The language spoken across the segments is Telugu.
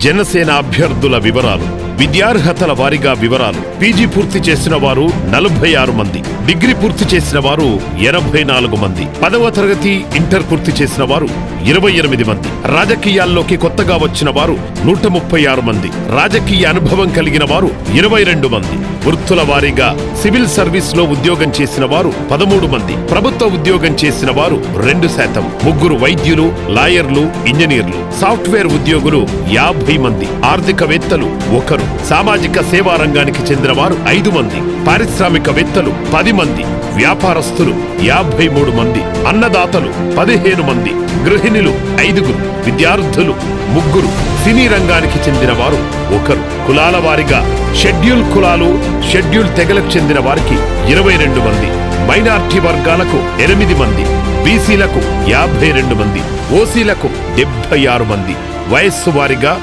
జనసేన అభ్యర్థుల వివరాలు, విద్యార్హతల వారీగా వివరాలు. పీజీ పూర్తి చేసిన వారు 46 మంది, డిగ్రీ పూర్తి చేసిన వారు 84 మంది, 10వ తరగతి ఇంటర్ పూర్తి చేసిన వారు 28 మంది, రాజకీయాల్లోకి కొత్తగా వచ్చిన వారు 136 మంది, రాజకీయ అనుభవం కలిగిన వారు 22 మంది, వృత్తుల వారీగా సివిల్ సర్వీస్ లో ఉద్యోగం చేసిన వారు 13 మంది, ప్రభుత్వ ఉద్యోగం చేసిన వారు 2%, ముగ్గురు వైద్యులు, లాయర్లు, ఇంజనీర్లు, సాఫ్ట్వేర్ ఉద్యోగులు 50 మంది, ఆర్థికవేత్తలు 1, సామాజిక సేవా రంగానికి చెందిన వారు 5 మంది, పారిశ్రామికవేత్తలు 10 మంది, వ్యాపారస్తులు 53 మంది, అన్నదాతలు 15 మంది, గృహిణులు 5, విద్యార్థులు 3, సినీ రంగానికి చెందిన వారు 1, కులాల వారీగా షెడ్యూల్ కులాలు, షెడ్యూల్ తెగలకు చెందిన వారికి 22 మంది, మైనార్టీ వర్గాలకు 8 మంది, బీసీలకు 52 మంది, ఓసీలకు 76 మంది, వయస్సు వారీగా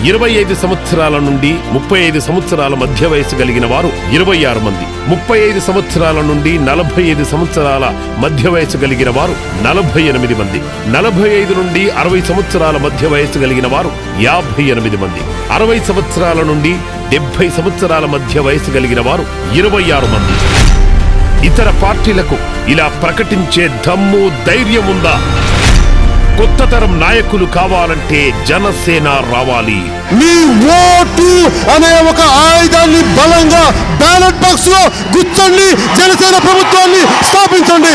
25 సంవత్సరాల నుండి 35 సంవత్సరాల మధ్య వయసు కలిగిన వారు 26 మంది, 35 సంవత్సరాల నుండి 45 సంవత్సరాల మధ్య వయసు కలిగిన వారు 48 మంది, 45 నుండి 60 సంవత్సరాల మధ్య వయసు కలిగిన వారు 58 మంది, 60 సంవత్సరాల నుండి 70 సంవత్సరాల మధ్య వయసు కలిగిన వారు 26 మంది. ఇతర పార్టీలకు ఇలా ప్రకటించే దమ్ము, ధైర్యం ఉందా? కొత్త తరం నాయకులు కావాలంటే జనసేన రావాలి. మీ ఓటు అనే ఒక ఆయుధాన్ని బలంగా బ్యాలెట్ బాక్స్ లో గుచ్చండి, జనసేన ప్రభుత్వాన్ని స్థాపించండి.